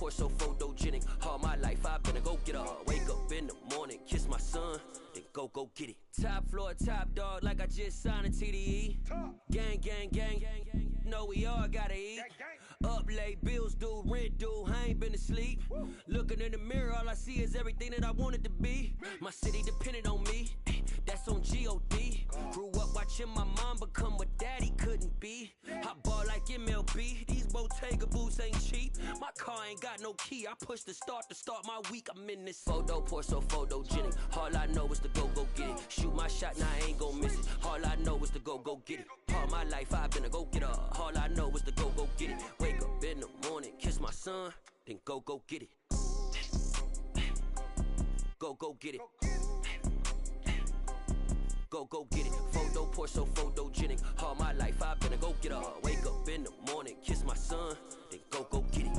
pour so photogenic. All my life I've been a go-getter. Wake up in the morning, kiss my son, then go get it. Top floor, top dog, like I just signed a TDE. Gang, gang, gang, gang, gang. Know we all gotta eat. Up late, bills due, rent due, I ain't been asleep. Looking in the mirror, all I see is everything that I wanted to be. My city depended on me, that's on G.O.D. Grew up watching my mom become what daddy couldn't be. I ball like MLB, these Bottega boots ain't cheap. My car ain't got no key, I push the start to start my week. I'm in this photo, pour so photogenic. All I know is to go get it. Shoot my shot, now I ain't gon' miss it. All I know is to go get it. All my life I've been a go-getter. All I know is to go get it. Wake up in the morning, kiss my son, then go get it. Go get it. Go get it. Photo pour so photogenic. All my life I've been a go-getter. Wake up in the morning, kiss my son, then go get it.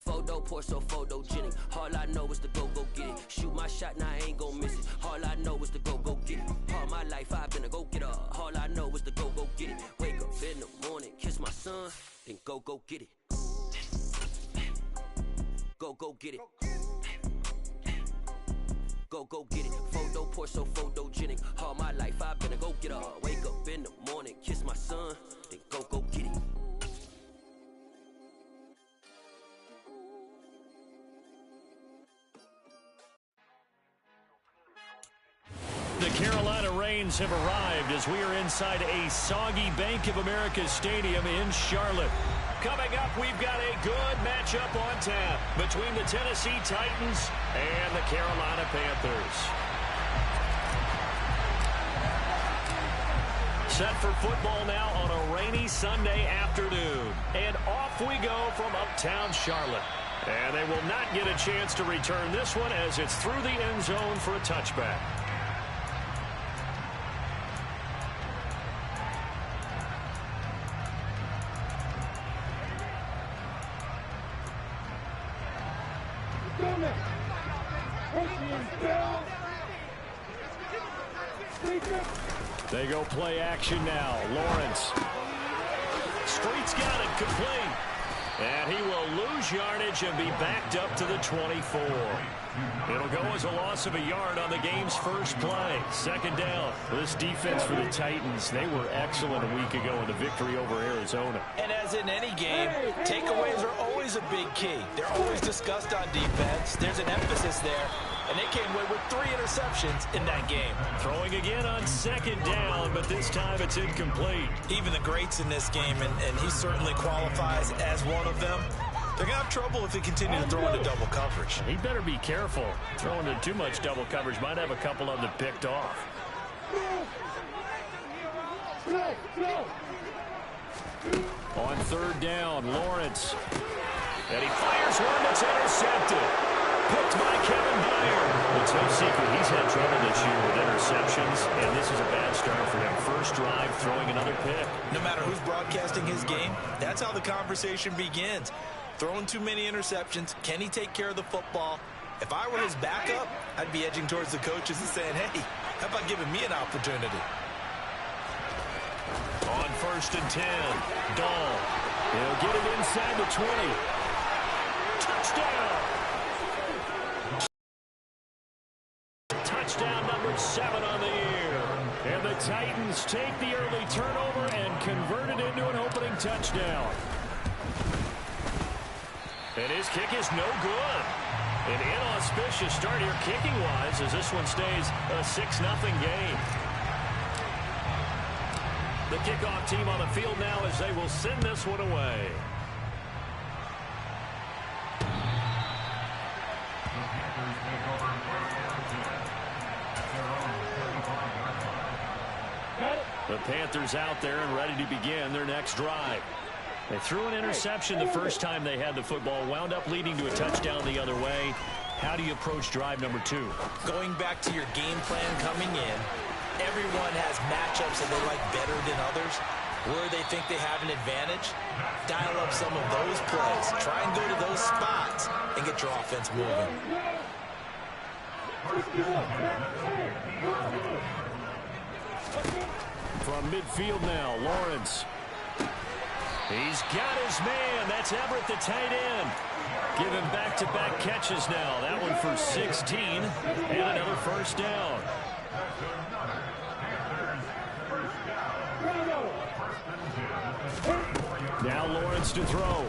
Photo pour so photogenic. All I know is to go get it. Shoot my shot, now I ain't gon' miss it. All I know is to go get it. All my life I've been a go-getter. All I know is to go get it. Wake up in the morning, kiss my son, then go get it. Go get it. Go get it. Photo pour so photogenic. All my life I've been a go-getter. Wake up in the morning, kiss my son, then go get it. The Carolina Rains have arrived as we are inside a soggy Bank of America Stadium in Charlotte. Coming up, we've got a good matchup on tap between the Tennessee Titans and the Carolina Panthers. Set for football now on a rainy Sunday afternoon. And off we go from uptown Charlotte. And they will not get a chance to return this one as it's through the end zone for a touchback. They go play action now. Lawrence. Street's got it complete. And he will lose yardage and be backed up to the 24. It'll go as a loss of a yard on the game's first play. Second down. This defense for the Titans, they were excellent a week ago in the victory over Arizona. And as in any game, takeaways are always a big key. They're always discussed on defense. There's an emphasis there. And they came away with 3 interceptions in that game. Throwing again on second down, but this time it's incomplete. Even the greats in this game, and he certainly qualifies as one of them, they're going to have trouble if they continue to throw into double coverage. He better be careful. Throwing into too much double coverage might have a couple of them picked off. On third down, Lawrence. And he fires one that's intercepted. Picked by Kevin Byard. It's no secret he's had trouble this year with interceptions, and this is a bad start for him. First drive, throwing another pick. No matter who's broadcasting his game, that's how the conversation begins. Throwing too many interceptions, can he take care of the football? If I were his backup, I'd be edging towards the coaches and saying, hey, how about giving me an opportunity? On first and 10, Dahl. He'll get it inside the 20. Touchdown! Touchdown number 7 on the year. And the Titans take the early turnover and convert it into an opening touchdown. And his kick is no good. An inauspicious start here kicking-wise as this one stays a 6-0 game. The kickoff team on the field now as they will send this one away. The Panthers out there and ready to begin their next drive. They threw an interception the first time they had the football, wound up leading to a touchdown the other way. How do you approach drive number 2? Going back to your game plan coming in, everyone has matchups that they like better than others. Where they think they have an advantage, dial up some of those plays. Try and go to those spots and get your offense moving. From midfield now, Lawrence. He's got his man. That's Everett, the tight end. Give him back-to-back catches now. That one for 16 and another first down. Now Lawrence to throw.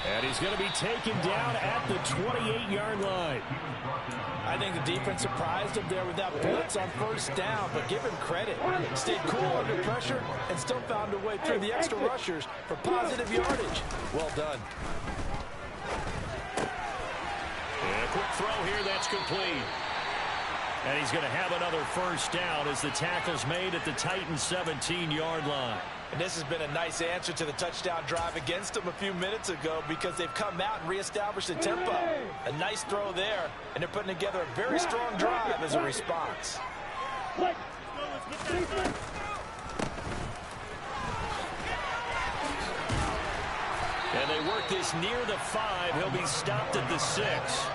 And he's going to be taken down at the 28-yard line. I think the defense surprised him there with that blitz on first down, but give him credit. Stayed cool under pressure and still found a way through the extra rushers for positive yardage. Well done. And a quick throw here, that's complete. And he's going to have another first down as the tackle's made at the Titans' 17-yard line. And this has been a nice answer to the touchdown drive against them a few minutes ago because they've come out and reestablished the tempo. A nice throw there, and they're putting together a very strong drive as a response. And they work this near the 5. He'll be stopped at the 6.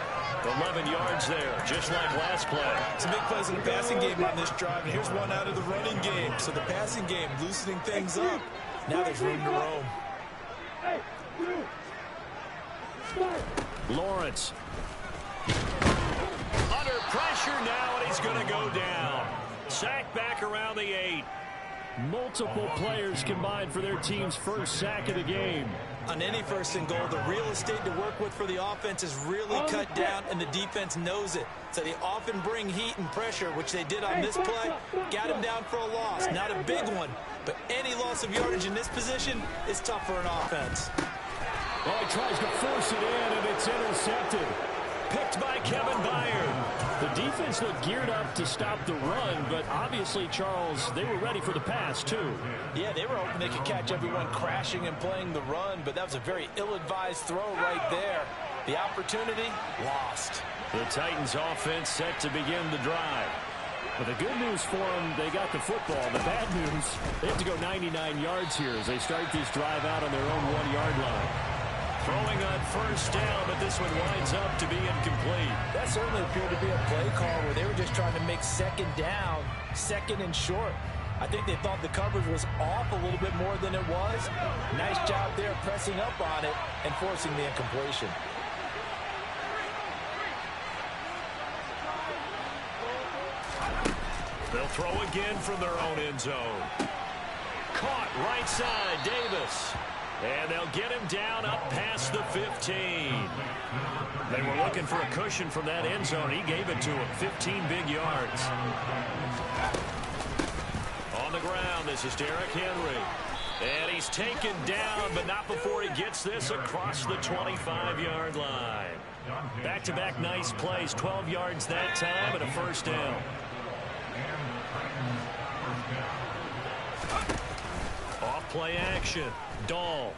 11 yards there, just like last play. Some big plays in the passing game on this drive, and here's one out of the running game. So the passing game loosening things up. Now there's room to roam. Lawrence. Under pressure now, and he's going to go down. Sack back around the 8. Multiple players combined for their team's first sack of the game. On any first and goal, the real estate to work with for the offense is really cut down, and the defense knows it. So they often bring heat and pressure, which they did on this play. Got him down for a loss. Not a big one, but any loss of yardage in this position is tough for an offense. Well, he tries to force it in, and it's intercepted. Picked by Kevin Byard. The defense looked geared up to stop the run, but obviously, Charles, they were ready for the pass, too. Yeah, they were hoping they could catch everyone crashing and playing the run, but that was a very ill-advised throw right there. The opportunity, lost. The Titans offense set to begin the drive. But the good news for them, they got the football. The bad news, they have to go 99 yards here as they start this drive out on their own 1-yard line. Throwing on first down, but this one winds up to be incomplete. That certainly appeared to be a play call where they were just trying to make second down, second and short. I think they thought the coverage was off a little bit more than it was. Nice job there pressing up on it and forcing the incompletion. They'll throw again from their own end zone. Caught right side, Davis. And they'll get him down up past the 15. They were looking for a cushion from that end zone. He gave it to him. 15 big yards. On the ground, this is Derrick Henry. And he's taken down, but not before he gets this across the 25-yard line. Back-to-back nice plays. 12 yards that time and a first down. Off play action. Dahl.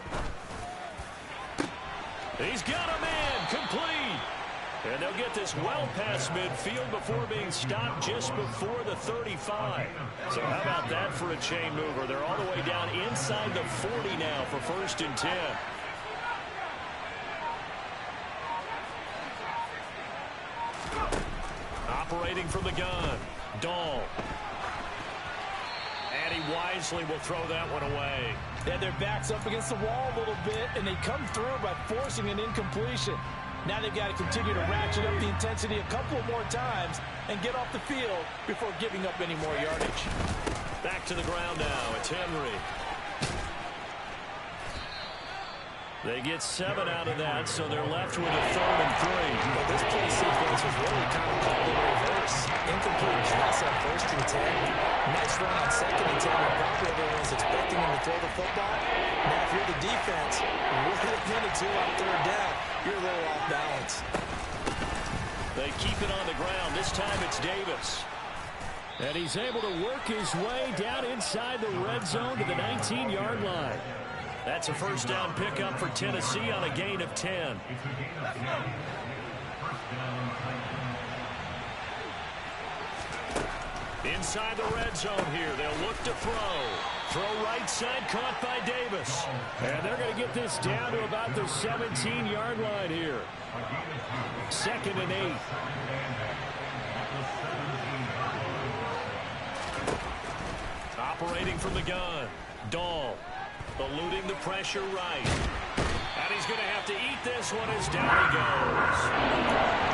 He's got a man, complete. And they'll get this well past midfield before being stopped just before the 35. So how about that for a chain mover? They're all the way down inside the 40 now for 1st and 10. Operating from the gun, Dahl. And he wisely will throw that one away. Yeah, their backs up against the wall a little bit, and they come through by forcing an incompletion. Now they've got to continue to ratchet up the intensity a couple more times and get off the field before giving up any more yardage. Back to the ground now. It's Henry. They get 7 out of that, so they're left with a 3rd and 3. Well, this play sequence was really kind of called in reverse. Incomplete pass on 1st and 10. Nice run on 2nd and 10. And probably everyone was expecting him to throw the football. Now, if you're the defense, with a minute 2 on 3rd down, you're a little off balance. They keep it on the ground. This time it's Davis. And he's able to work his way down inside the red zone to the 19-yard line. That's a first down pickup for Tennessee on a gain of 10. Inside the red zone here. They'll look to throw. Throw right side, caught by Davis. And they're going to get this down to about the 17-yard line here. 2nd and 8. Operating from the gun. Dahl eluding the pressure right. And he's going to have to eat this one as down he goes.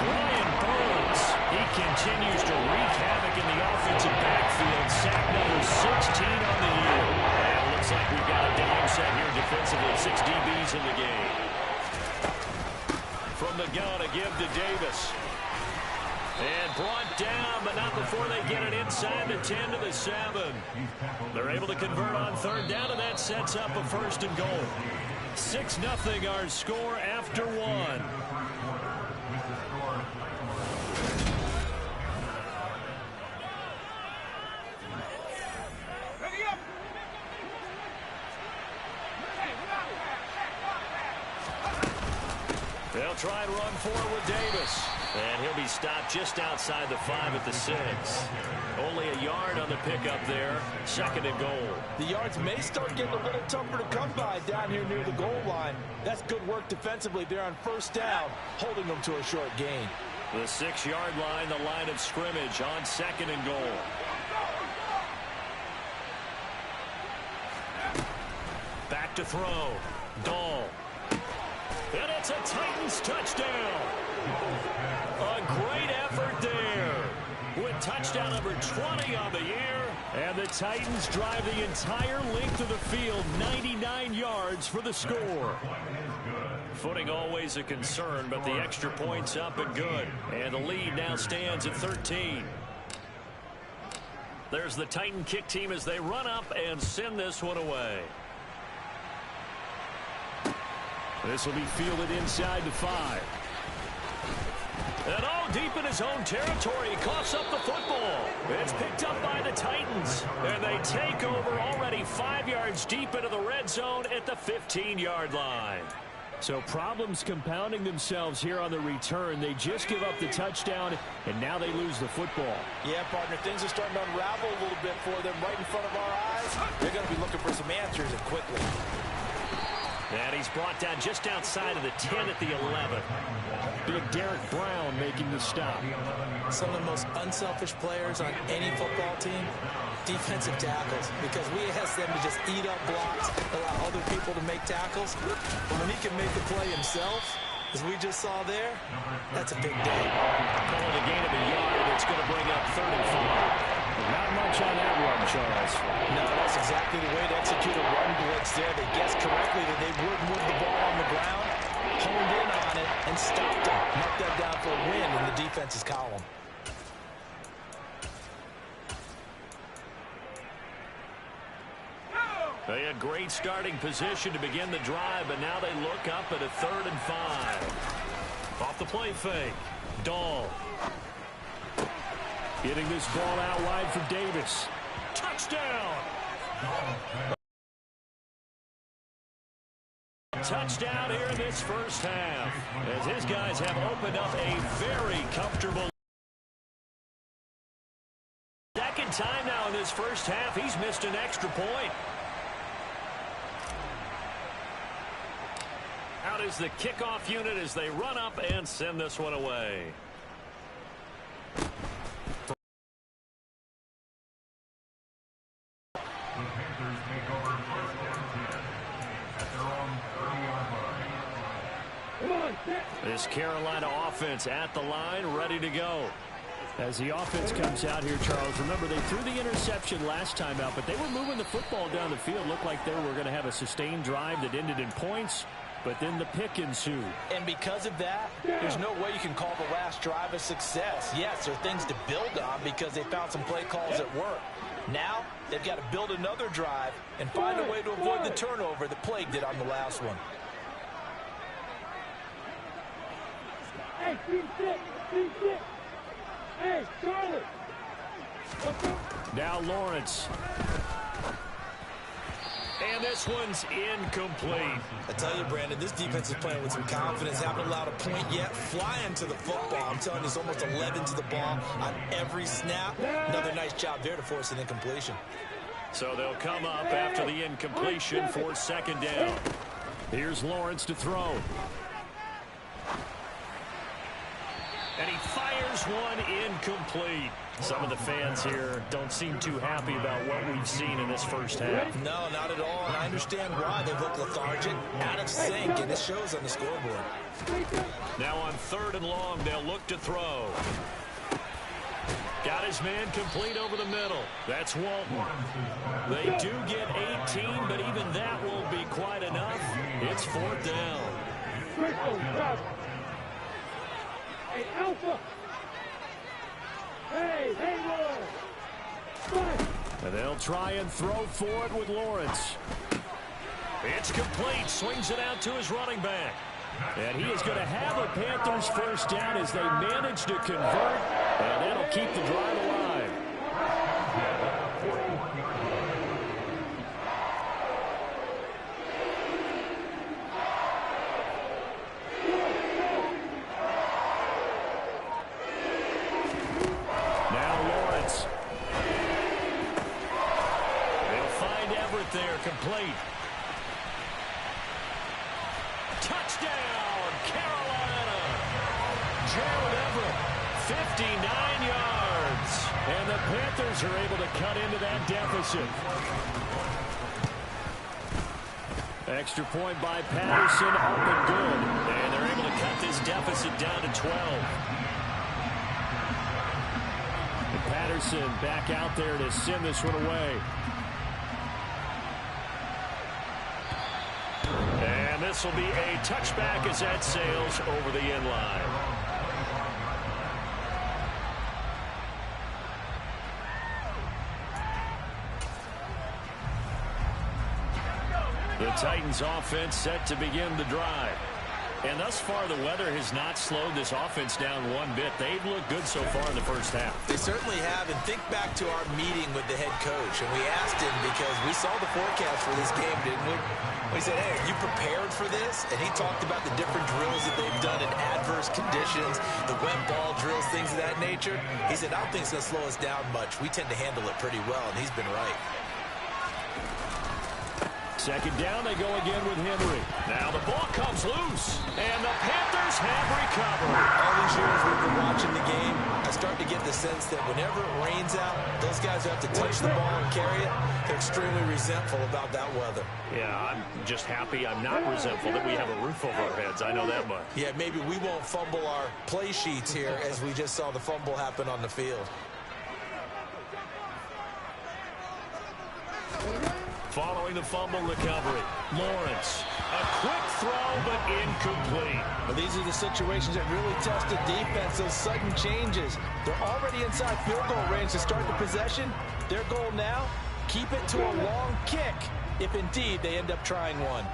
Brian Burns. He continues to wreak havoc in the offensive backfield. Sack number 16 on the year. And it looks like we've got a game set here defensively. 6 DBs in the game. From the gun, a give to Davis. And brought down, but not before they get it inside the 10 to the 7. They're able to convert on 3rd down, and that sets up a 1st and goal. 6-0 our score after 1. They'll try and run forward with Davis. And he'll be stopped just outside the 5 at the 6. Only a yard on the pickup there. 2nd and goal. The yards may start getting a little tougher to come by down here near the goal line. That's good work defensively there on 1st down, holding them to a short gain. The 6-yard line, the line of scrimmage on 2nd and goal. Back to throw. Dahl. And it's a Titans touchdown. A great effort there. With touchdown number 20 on the year. And the Titans drive the entire length of the field, 99 yards for the score. Footing always a concern, but the extra point's up and good. And the lead now stands at 13. There's the Titan kick team as they run up and send this one away. This will be fielded inside the 5. And all deep in his own territory. He coughs up the football. It's picked up by the Titans. And they take over already 5 yards deep into the red zone at the 15-yard line. So problems compounding themselves here on the return. They just give up the touchdown, and now they lose the football. Yeah, partner, things are starting to unravel a little bit for them right in front of our eyes. They're going to be looking for some answers and quickly. And he's brought down just outside of the 10 at the 11. Big Derek Brown making the stop. Some of the most unselfish players on any football team, defensive tackles, because we ask them to just eat up blocks, allow other people to make tackles. But when he can make the play himself, as we just saw there, that's a big day. Calling a gain of a yard, it's going to bring up 3rd and 5. Not much on that run, Charles. No, that's exactly the way to execute a run blitz there. They guessed correctly that they would move the ball on the ground, honed in on it, and stopped them. Knocked that down for a win in the defense's column. They had great starting position to begin the drive, but now they look up at a 3rd and 5. Off the play fake. Dahl. Getting this ball out wide for Davis. Touchdown! Touchdown here in this first half. As his guys have opened up a very comfortable. Second time now in this first half, he's missed an extra point. Out is the kickoff unit as they run up and send this one away. This Carolina offense at the line, ready to go. As the offense comes out here, Charles, remember they threw the interception last time out, but they were moving the football down the field. Looked like they were going to have a sustained drive that ended in points, but then the pick ensued. And because of that, there's no way you can call the last drive a success. Yes, there are things to build on because they found some play calls that work. Now, they've got to build another drive and find a way to avoid the turnover that plagued it on the last one. Hey, team six. Hey, Charlie. Now Lawrence. And this one's incomplete. I tell you, Brandon, this defense is playing with some confidence. Haven't allowed a point yet. Flying to the football. I'm telling you, it's almost 11 to the ball on every snap. Another nice job there to force an incompletion. So they'll come up after the incompletion for second down. Here's Lawrence to throw. And he fires one incomplete. Some of the fans here don't seem too happy about what we've seen in this first half. No, not at all, and I understand why. They look lethargic, out of sync, and it shows on the scoreboard. Now on 3rd and long, they'll look to throw. Got his man complete over the middle. That's Walton. They do get 18, but even that won't be quite enough. It's 4th down. Hey, Alpha! Hey, And they'll try and throw for it with Lawrence. It's complete. Swings it out to his running back. And he is going to have a Panthers first down as they manage to convert. And that'll keep the drive alive. There, complete. Touchdown, Carolina. Gerald Everett, 59 yards. And the Panthers are able to cut into that deficit. Extra point by Patterson, up and good. And they're able to cut this deficit down to 12. And Patterson back out there to send this one away. And this will be a touchback as that sails over the end line. The Titans offense set to begin the drive. And thus far, the weather has not slowed this offense down one bit. They've looked good so far in the first half. They certainly have. And think back to our meeting with the head coach. And we asked him because we saw the forecast for this game, didn't we? We said, hey, are you prepared for this? And he talked about the different drills that they've done in adverse conditions, the wet ball drills, things of that nature. He said, I don't think it's going to slow us down much. We tend to handle it pretty well, and he's been right. Second down, they go again with Henry. Now the ball comes loose, and the Panthers have recovered. All these years we've been watching the game, I start to get the sense that whenever it rains out, those guys who have to touch the ball and carry it, they're extremely resentful about that weather. Yeah, I'm just happy I'm not resentful that we have a roof over our heads. I know that much. Yeah, maybe we won't fumble our play sheets here as we just saw the fumble happen on the field. Following the fumble recovery, Lawrence. A quick throw, but incomplete. Well, these are the situations that really test the defense, those sudden changes. They're already inside field goal range to start the possession. Their goal now, keep it to a long kick, if indeed they end up trying one.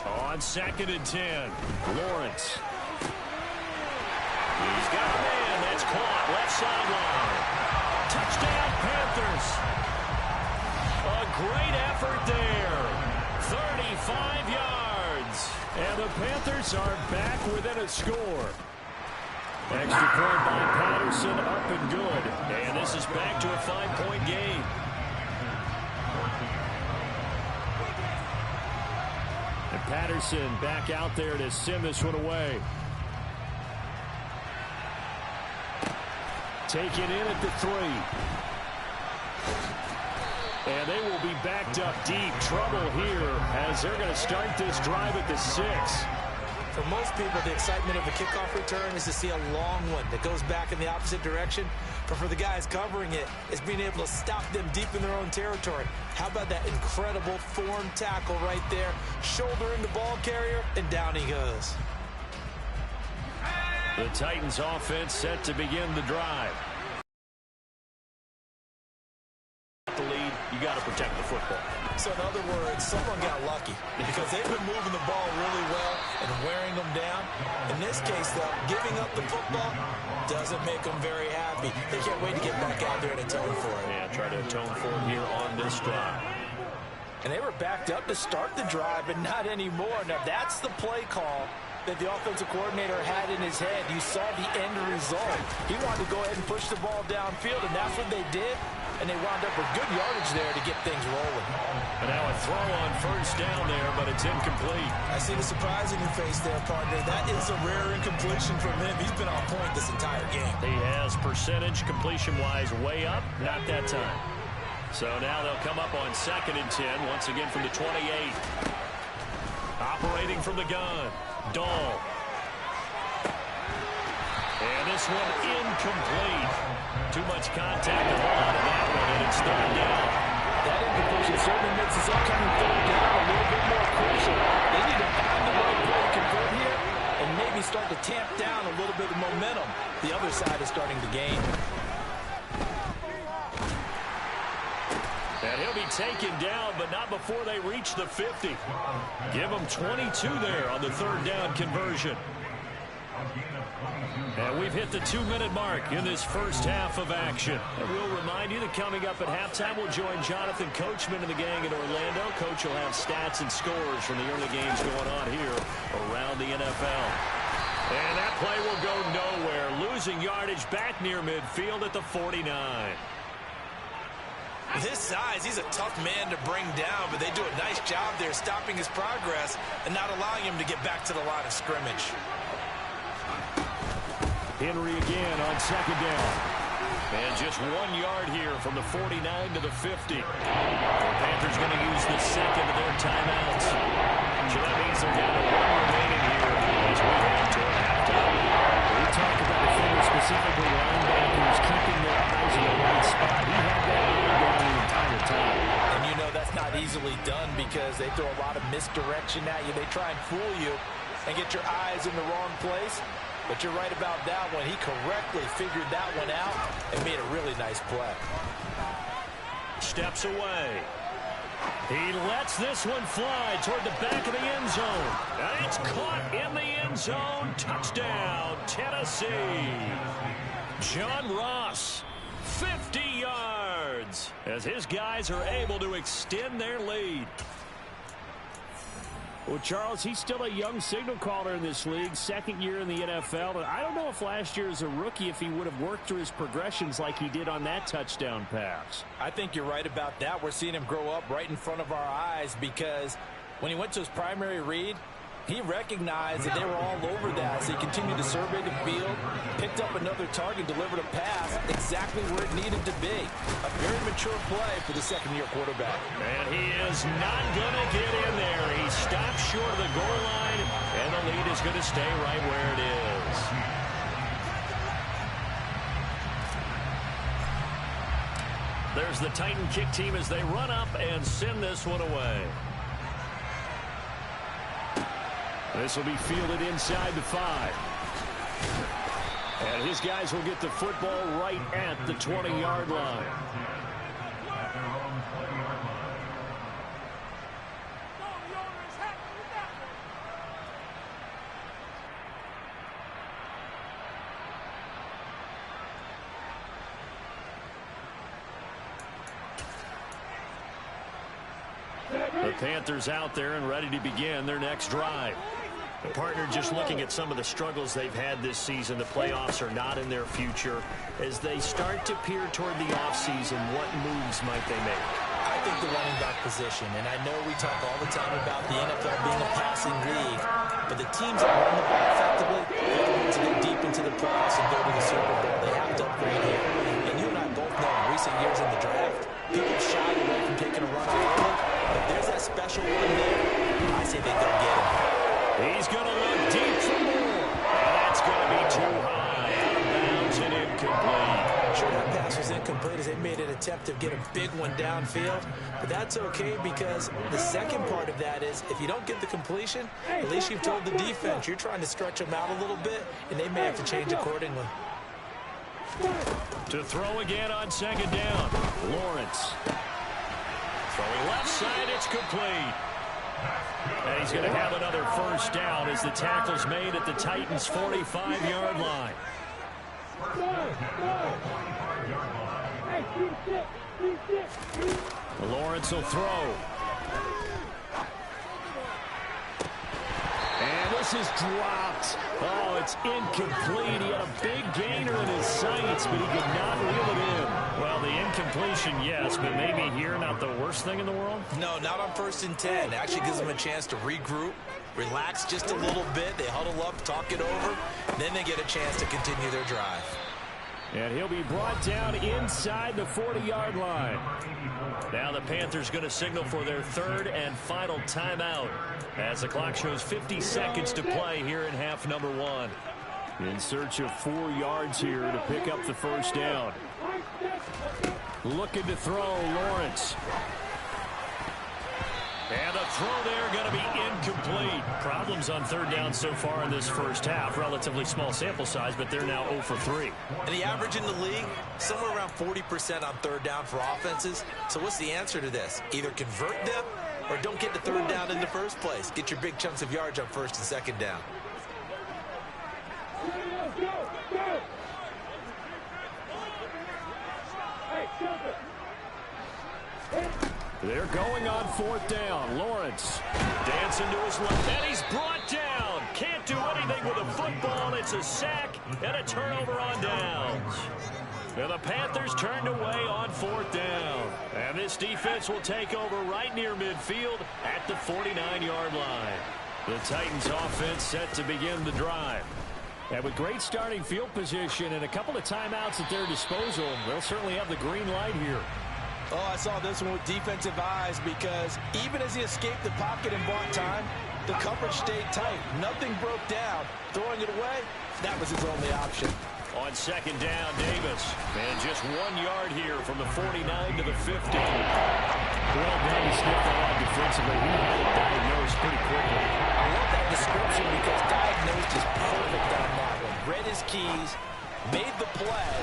On 2nd and 10, Lawrence. He's got a man. That's caught. Left sideline. Touchdown, Panthers. A great effort there. 35 yards. And the Panthers are back within a score. Extra point by Patterson, up and good. And this is back to a 5-point game. And Patterson back out there to send this one away. Take it in at the 3. And they will be backed up deep. Trouble here as they're going to start this drive at the 6. For most people, the excitement of a kickoff return is to see a long one that goes back in the opposite direction. But for the guys covering it, it's being able to stop them deep in their own territory. How about that incredible form tackle right there? Shouldering the ball carrier, and down he goes. The Titans offense set to begin the drive. The lead, you got to protect the football. So in other words, someone got lucky because they've been moving the ball really well and wearing them down. In this case, though, giving up the football doesn't make them very happy. They can't wait to get back out there and atone for it. Yeah, try to atone for it here on this drive. And they were backed up to start the drive, but not anymore. Now, that's the play call that the offensive coordinator had in his head. You saw the end result. He wanted to go ahead and push the ball downfield, and that's what they did. And they wound up with good yardage there to get things rolling. And now a throw on first down there, but it's incomplete. I see the surprise in your face there, partner. That is a rare incompletion from him. He's been on point this entire game. He has percentage completion-wise way up. Not that time. So now they'll come up on 2nd and 10, once again from the 28. Operating from the gun, Dahl. And this one incomplete. Too much contact to hold on to that one, and it's 3rd down. That incompletion certainly makes this upcoming 3rd down a little bit more crucial. They need to find the right play to convert here and maybe start to tamp down a little bit of momentum. The other side is starting to gain. And he'll be taken down, but not before they reach the 50. Give them 22 there on the 3rd down conversion. And we've hit the 2-minute mark in this first half of action. And we'll remind you that coming up at halftime, we'll join Jonathan Coachman and the gang in Orlando. Coach will have stats and scores from the early games going on here around the NFL. And that play will go nowhere. Losing yardage back near midfield at the 49. His size, he's a tough man to bring down, but they do a nice job there stopping his progress and not allowing him to get back to the line of scrimmage. Henry again on 2nd down. And just 1 yard here from the 49 to the 50. The Panthers going to use the 2nd of their timeouts. So that means they're down to 1 remaining here as we head toward halftime. We talk about defenders, specifically linebackers, keeping their eyes in the right spot. He had that line down the entire time. And you know that's not easily done because they throw a lot of misdirection at you. They try and fool you and get your eyes in the wrong place. But you're right about that one. He correctly figured that one out and made a really nice play. Steps away. He lets this one fly toward the back of the end zone. And it's caught in the end zone. Touchdown, Tennessee. John Ross, 50 yards, as his guys are able to extend their lead. Well, Charles, he's still a young signal caller in this league, 2nd year in the NFL. And I don't know if last year as a rookie, if he would have worked through his progressions like he did on that touchdown pass. I think you're right about that. We're seeing him grow up right in front of our eyes because when he went to his primary read, he recognized that they were all over that, so he continued to survey the field, picked up another target, delivered a pass exactly where it needed to be. A very mature play for the 2nd-year quarterback. And he is not going to get in there. He stops short of the goal line, and the lead is going to stay right where it is. There's the Titan kick team as they run up and send this one away. This will be fielded inside the 5. And his guys will get the football right at the 20-yard line. The Panthers out there and ready to begin their next drive. The partner just looking at some of the struggles they've had this season. The playoffs are not in their future. As they start to peer toward the offseason, what moves might they make? I think the running back position, and I know we talk all the time about the NFL being a passing league, but the teams that run the ball effectively, they're the ones that get deep into the playoffs and go to the Super Bowl. They have to upgrade here. And you and I both know in recent years in the draft, people shied away from taking a run early. If there's that special one there, I say they go get it. He's going to look deep for more. And that's going to be too high. Out of bounds and incomplete. Sure, that pass was incomplete as they made an attempt to get a big one downfield. But that's okay because the second part of that is if you don't get the completion, at least you've told the defense you're trying to stretch them out a little bit, and they may have to change accordingly. To throw again on 2nd down. Lawrence. Throwing left side, it's complete. And he's going to have another first down as the tackle's made at the Titans' 45-yard line. Lawrence will throw. And this is dropped. Oh, it's incomplete. He had a big gainer in his sights, but he could not reel it in. Well, the incompletion, yes, but maybe here not the worst thing in the world? No, not on 1st and 10. Actually gives them a chance to regroup, relax just a little bit. They huddle up, talk it over. Then they get a chance to continue their drive. And he'll be brought down inside the 40-yard line. Now the Panthers going to signal for their third and final timeout as the clock shows 50 seconds to play here in half number 1. In search of 4 yards here to pick up the first down. Looking to throw, Lawrence. And the throw there going to be incomplete. Problems on third down so far in this first half. Relatively small sample size, but they're now 0 for 3. And the average in the league, somewhere around 40% on third down for offenses. So what's the answer to this? Either convert them or don't get the third down in the first place. Get your big chunks of yards on 1st and 2nd down. They're going on 4th down. Lawrence dancing to his left, and he's brought down. Can't do anything with a football. It's a sack and a turnover on downs. And the Panthers turned away on 4th down. And this defense will take over right near midfield at the 49-yard line. The Titans offense set to begin the drive. And with great starting field position and a couple of timeouts at their disposal, they'll certainly have the green light here. Oh, I saw this one with defensive eyes because even as he escaped the pocket and bought time, the coverage stayed tight. Nothing broke down. Throwing it away, that was his only option. On 2nd down, Davis. And just 1 yard here from the 49 to the 50. Well, Danny sniffed that out defensively. He had it diagnosed pretty quickly. I love that description because diagnosed is perfect on that one. Read his keys, made the play,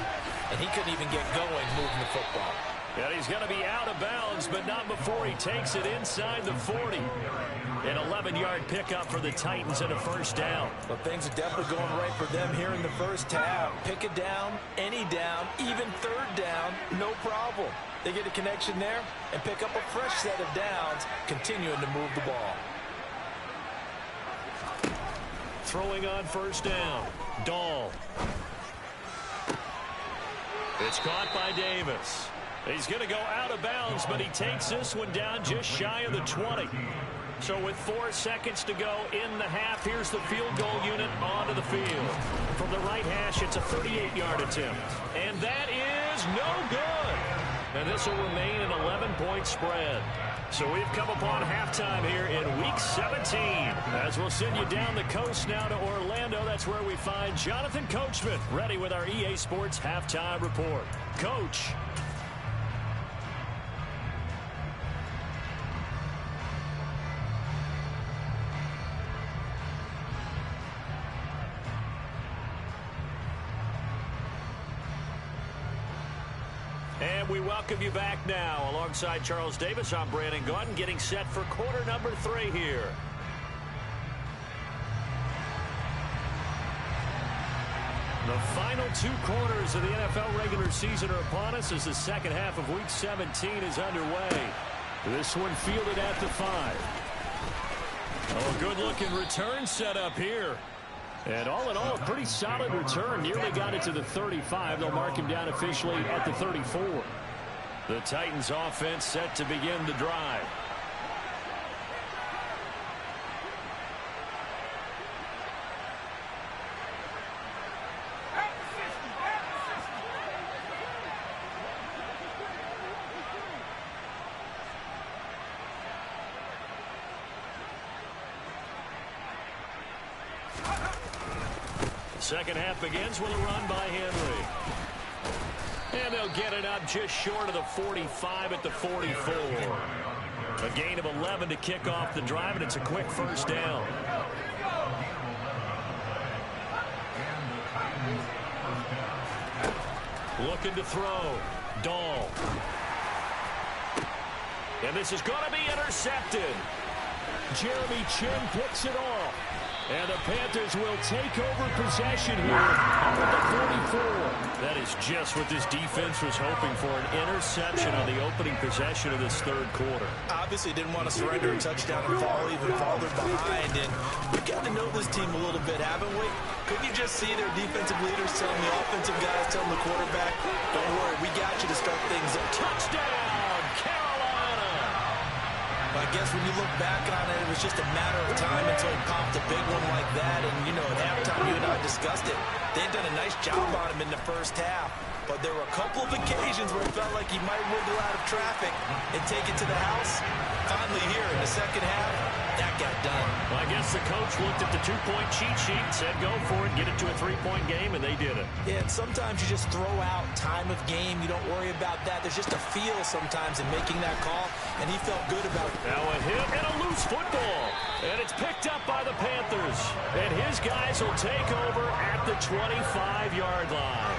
and he couldn't even get going moving the football. And he's going to be out of bounds, but not before he takes it inside the 40. An 11-yard pickup for the Titans and a first down. But things are definitely going right for them here in the first half. Pick a down, any down, even third down, no problem. They get a connection there and pick up a fresh set of downs, continuing to move the ball. Throwing on first down, Dahl. It's caught by Davis. He's going to go out of bounds, but he takes this one down just shy of the 20. So with 4 seconds to go in the half, here's the field goal unit onto the field. From the right hash, it's a 38-yard attempt. And that is no good. And this will remain an 11-point spread. So we've come upon halftime here in Week 17. As we'll send you down the coast now to Orlando, that's where we find Jonathan Coachman ready with our EA Sports Halftime Report. Coach. And we welcome you back now. Alongside Charles Davis, I'm Brandon Gaudin, getting set for quarter number 3 here. The final 2 quarters of the NFL regular season are upon us as the second half of Week 17 is underway. This one fielded at the 5. Oh, good-looking return set up here. And all in all, a pretty solid return. Nearly got it to the 35. They'll mark him down officially at the 34. The Titans offense set to begin the drive. Second half begins with a run by Henry. And they'll get it up just short of the 45 at the 44. A gain of 11 to kick off the drive, and it's a quick first down. Looking to throw. Dahl. And this is going to be intercepted. Jeremy Chin picks it off. And the Panthers will take over possession here up at the 44. That is just what this defense was hoping for, an interception on the opening possession of this third quarter. Obviously didn't want to surrender a touchdown and fall even farther behind. And we've got to know this team a little bit, haven't we? Couldn't you just see their defensive leaders telling the offensive guys, telling the quarterback, don't worry, we got you to start things up. Touchdown, Carolina! I guess when you look back on it, it was just a matter of time until he popped a big one like that. And, you know, at halftime, you and I discussed it. They'd done a nice job on him in the first half. But there were a couple of occasions where it felt like he might wiggle out of traffic and take it to the house. Finally here in the second half, that got done. Well, I guess the coach looked at the two-point cheat sheet and said, go for it, get it to a three-point game, and they did it. Yeah, and sometimes you just throw out time of game. You don't worry about that. There's just a feel sometimes in making that call, and he felt good about it. Now a hit and a loose football. And it's picked up by the Panthers. And his guys will take over at the 25-yard line.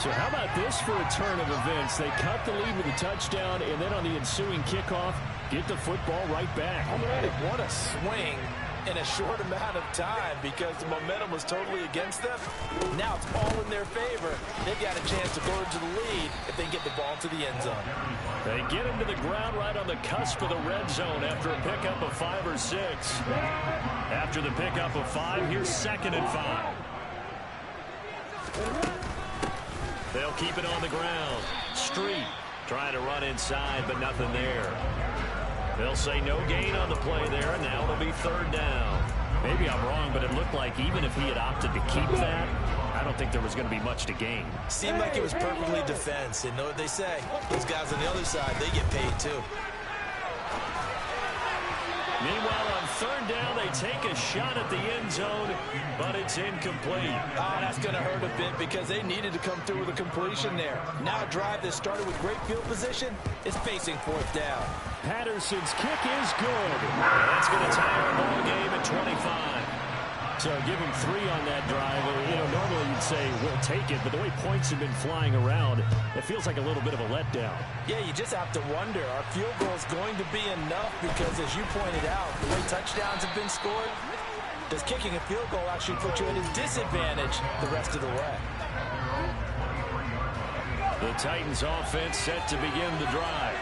So how about this for a turn of events? They cut the lead with a touchdown, and then on the ensuing kickoff, get the football right back. What a swing in a short amount of time because the momentum was totally against them. Now it's all in their favor. They've got a chance to go into the lead if they get the ball to the end zone. They get him to the ground right on the cusp of the red zone after a pickup of 5 or 6. After the pickup of 5, here's 2nd and 5. They'll keep it on the ground. Street trying to run inside, but nothing there. They'll say no gain on the play there, and now it'll be 3rd down. Maybe I'm wrong, but it looked like even if he had opted to keep that, I don't think there was going to be much to gain. Seemed like it was perfectly defense, and know what they say. Those guys on the other side, they get paid too. Meanwhile, on 3rd down, they take a shot at the end zone, but it's incomplete. Oh, that's going to hurt a bit because they needed to come through with a completion there. Now a drive that started with great field position is facing 4th down. Patterson's kick is good. That's going to tie our ball game at 25. So give him 3 on that drive. You know, normally you'd say we'll take it, but the way points have been flying around, it feels like a little bit of a letdown. Yeah, you just have to wonder, are field goals going to be enough? Because as you pointed out, the way touchdowns have been scored, does kicking a field goal actually put you at a disadvantage the rest of the way? The Titans offense set to begin the drive.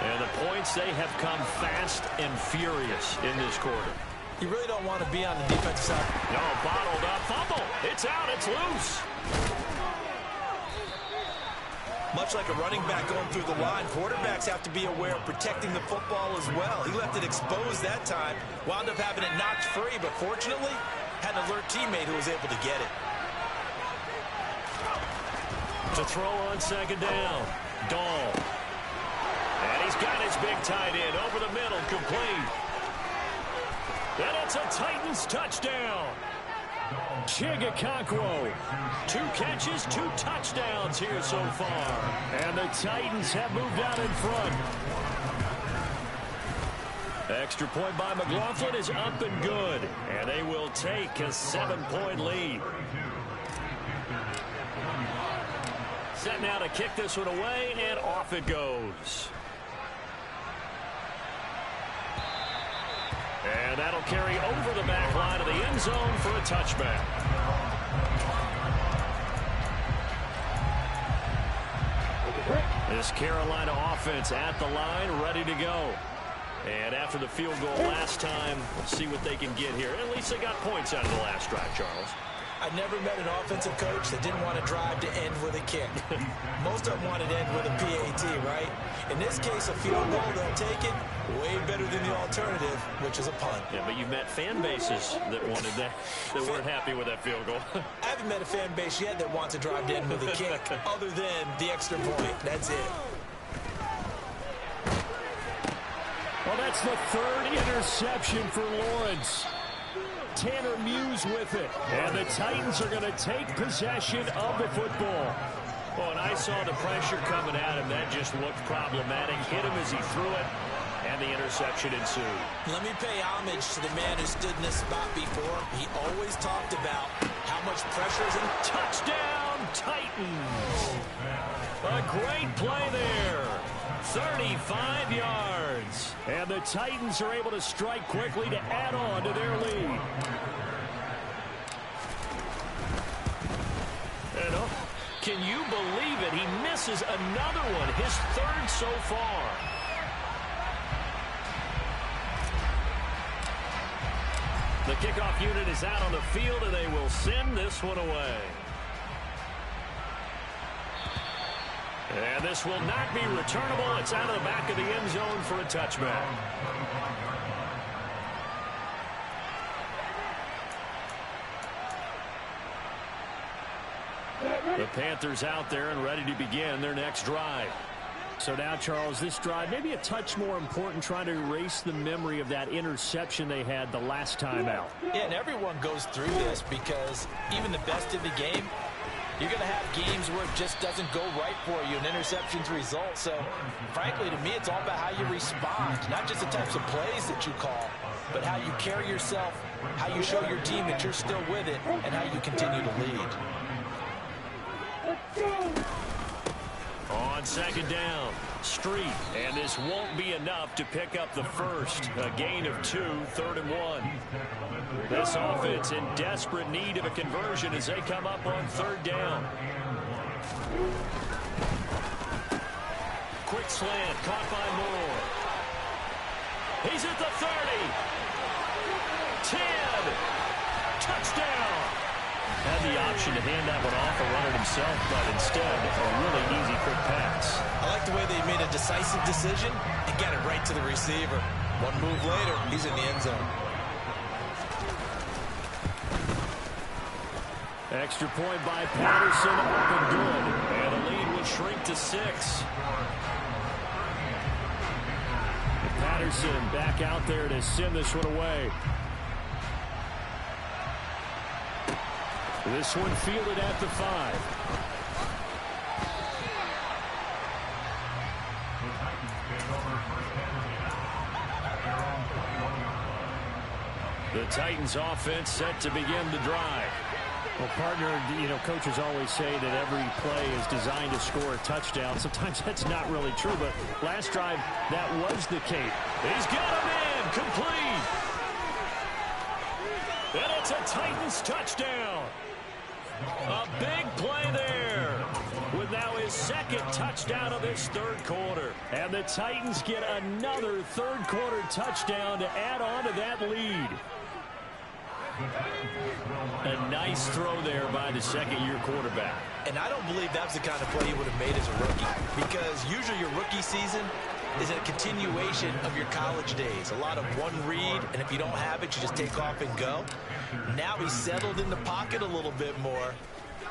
And the points, they have come fast and furious in this quarter. You really don't want to be on the defensive side. No, bottled up. Fumble. It's out. It's loose. Much like a running back going through the line, quarterbacks have to be aware of protecting the football as well. He left it exposed that time. Wound up having it knocked free, but fortunately, had an alert teammate who was able to get it. To throw on 2nd down. Dahl. And he's got his big tight end over the middle, complete. And it's a Titans touchdown. Sggg. 2 catches, 2 touchdowns here so far. And the Titans have moved out in front. Extra point by McLaughlin is up and good. And they will take a 7-point lead. Set now to kick this one away, and off it goes. And that'll carry over the back line of the end zone for a touchback. This Carolina offense at the line, ready to go. And after the field goal last time, we'll see what they can get here. At least they got points out of the last drive, Charles. I never met an offensive coach that didn't want to drive to end with a kick. Most of them wanted to end with a PAT, right? In this case, a field goal, they'll take it. Way better than the alternative, which is a punt. Yeah, but you've met fan bases that wanted that, that weren't happy with that field goal. I haven't met a fan base yet that wants to drive to end with a kick, other than the extra point. That's it. Well, that's the 3rd interception for Lawrence. Tanner Muse with it. And the Titans are going to take possession of the football. Oh, and I saw the pressure coming at him. That just looked problematic. Hit him as he threw it, and the interception ensued. Let me pay homage to the man who stood in this spot before. He always talked about how much pressure is in. Touchdown, Titans. A great play there. 35 yards. And the Titans are able to strike quickly to add on to their lead. And can you believe it? He misses another one, his third so far. The kickoff unit is out on the field, and they will send this one away. And this will not be returnable. It's out of the back of the end zone for a touchback. The Panthers out there and ready to begin their next drive. So now, Charles, this drive maybe a touch more important, trying to erase the memory of that interception they had the last time out. Yeah, and everyone goes through this because even the best in the game, you're going to have games where it just doesn't go right for you, and interceptions result. So, frankly, to me, it's all about how you respond, not just the types of plays that you call, but how you carry yourself, how you show your team that you're still with it, and how you continue to lead. On second down, Street, and this won't be enough to pick up the first. A gain of 2, 3rd and 1. This offense in desperate need of a conversion as they come up on 3rd down. Quick slant, caught by Moore. He's at the 30. 10. Touchdown. Had the option to hand that one off or run it himself, but instead, a really easy quick pass. I like the way they made a decisive decision and got it right to the receiver. One move later, he's in the end zone. Extra point by Patterson, up and good. And the lead will shrink to 6. And Patterson back out there to send this one away. This one fielded at the 5. The Titans offense set to begin the drive. Well, partner, coaches always say that every play is designed to score a touchdown. Sometimes that's not really true, but last drive, that was the case. He's got him in, complete. And it's a Titans touchdown. A big play there with now his second touchdown of this 3rd quarter. And the Titans get another 3rd quarter touchdown to add on to that lead. A nice throw there by the second-year quarterback. And I don't believe that's the kind of play he would have made as a rookie, because usually your rookie season is a continuation of your college days. A lot of one read, and if you don't have it, you just take off and go. Now he's settled in the pocket a little bit more,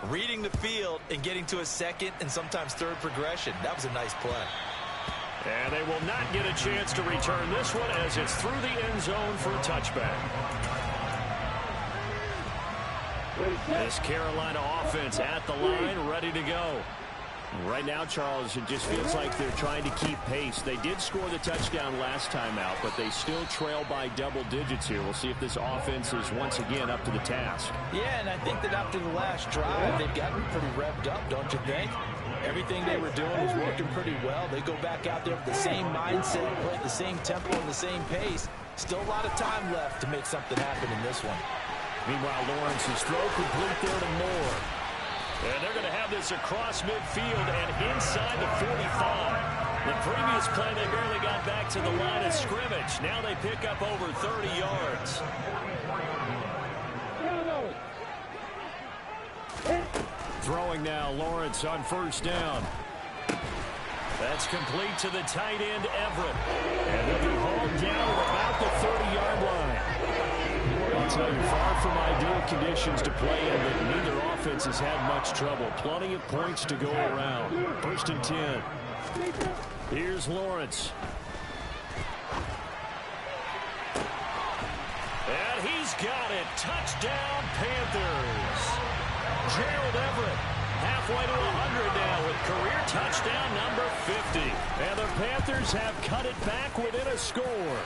reading the field and getting to a second and sometimes third progression. That was a nice play. And they will not get a chance to return this one as it's through the end zone for a touchback. This Carolina offense at the line, ready to go. Right now, Charles, it just feels like they're trying to keep pace. They did score the touchdown last time out, but they still trail by double digits here. We'll see if this offense is once again up to the task. Yeah, and I think that after the last drive, they've gotten pretty revved up, don't you think? Everything they were doing was working pretty well. They go back out there with the same mindset, play at the same tempo and the same pace. Still a lot of time left to make something happen in this one. Meanwhile, Lawrence's throw complete there to Moore. And they're going to have this across midfield and inside the 45. The previous play, they barely got back to the line of scrimmage. Now they pick up over 30 yards. Throwing now, Lawrence on 1st down. That's complete to the tight end, Everett. And they'll be hauled down at about the 30-yard line. I'll tell you, far from ideal conditions to play in, but neither offense has had much trouble. Plenty of points to go around. 1st and 10. Here's Lawrence. And he's got it. Touchdown, Panthers. Gerald Everett halfway to 100 now with career touchdown number 50. And the Panthers have cut it back within a score.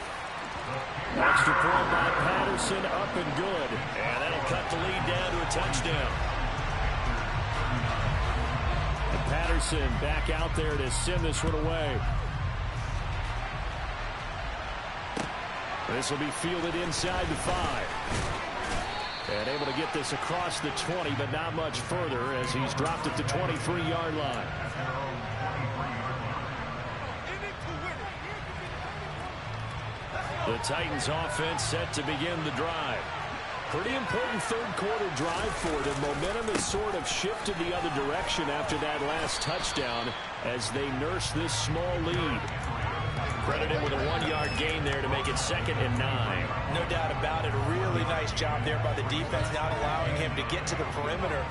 Extra point by Patterson, up and good. And that'll cut the lead down to a touchdown. And Patterson back out there to send this one away. This will be fielded inside the 5. And able to get this across the 20, but not much further as he's dropped at the 23-yard line. The Titans offense set to begin the drive. Pretty important third-quarter drive for them. Momentum has sort of shifted the other direction after that last touchdown as they nurse this small lead. Credited with a 1-yard gain there to make it 2nd and 9. No doubt about it. A really nice job there by the defense, not allowing him to get to the perimeter.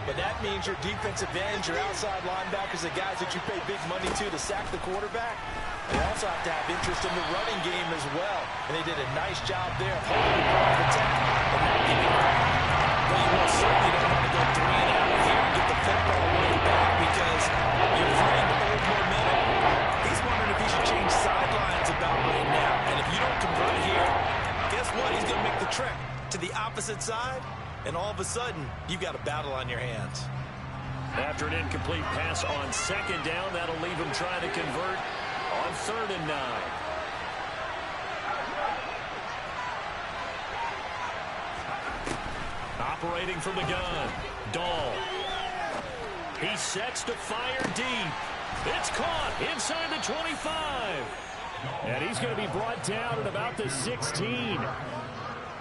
But that means your defensive ends, your outside linebackers, the guys that you pay big money to sack the quarterback, they also have to have interest in the running game as well. And they did a nice job there of holding the point of attack and not giving up. But you most certainly don't want to go 3 and out here and get the football way back because you're freeing the old momentum. He's wondering if he should change sidelines about right now. And if you don't convert here, guess what? He's going to make the trek to the opposite side, and all of a sudden, you've got a battle on your hands. After an incomplete pass on 2nd down, that'll leave him trying to convert on 3rd and 9. Operating from the gun, Dahl. He sets to fire deep. It's caught inside the 25. And he's going to be brought down at about the 16.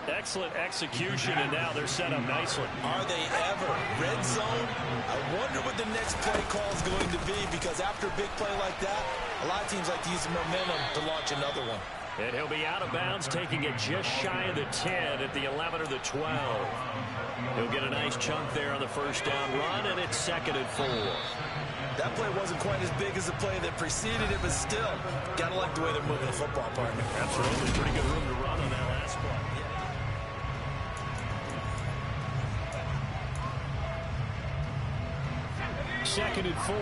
Excellent execution, and now they're set up nicely. Are they ever? Red zone? I wonder what the next play call is going to be, because after a big play like that, a lot of teams like to use the momentum to launch another one. And he'll be out of bounds, taking it just shy of the 10 at the 11 or the 12. He'll get a nice chunk there on the first down run, and it's 2nd and 4. That play wasn't quite as big as the play that preceded it, but still, gotta like the way they're moving the football, partner. Absolutely. Pretty good room to run on that last play. 2nd and 4.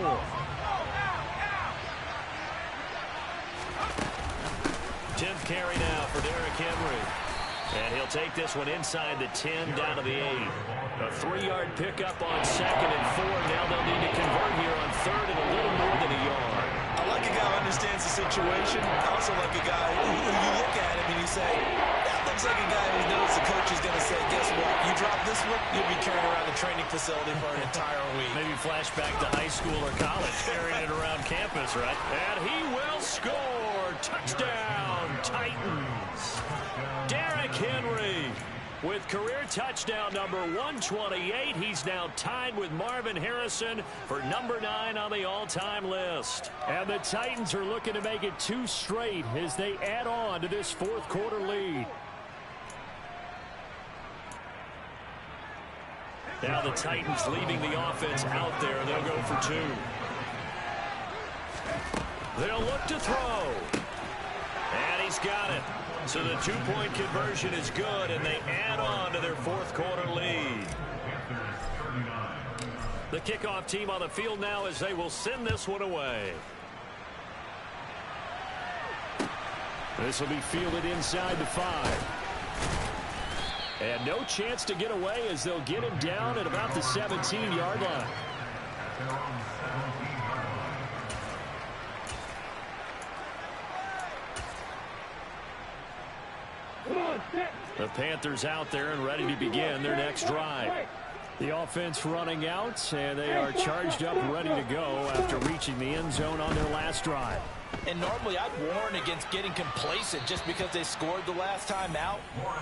10th carry now for Derrick Henry. And he'll take this one inside the 10 down to the 8. A 3-yard pickup on 2nd and 4. Now they'll need to convert here on 3rd and a little more than a yard. I like a guy who understands the situation. I also like a guy who you look at him and you say, that looks like a guy who knows the coach is going to say, guess what? You drop this one, you'll be carrying around the training facility for an entire week. Maybe flashback to high school or college, carrying it around campus, right? And he will score. Touchdown, Titans. Derrick Henry with career touchdown number 128. He's now tied with Marvin Harrison for number 9 on the all-time list. And the Titans are looking to make it 2 straight as they add on to this 4th quarter lead. Now the Titans leaving the offense out there. They'll go for 2. They'll look to throw. And he's got it. So the 2-point conversion is good, and they add on to their 4th quarter lead. The kickoff team on the field now as they will send this one away. This will be fielded inside the 5. And no chance to get away as they'll get him down at about the 17-yard line. The Panthers out there and ready to begin their next drive. The offense running out, and they are charged up ready to go after reaching the end zone on their last drive. And normally I'd warn against getting complacent just because they scored the last time out.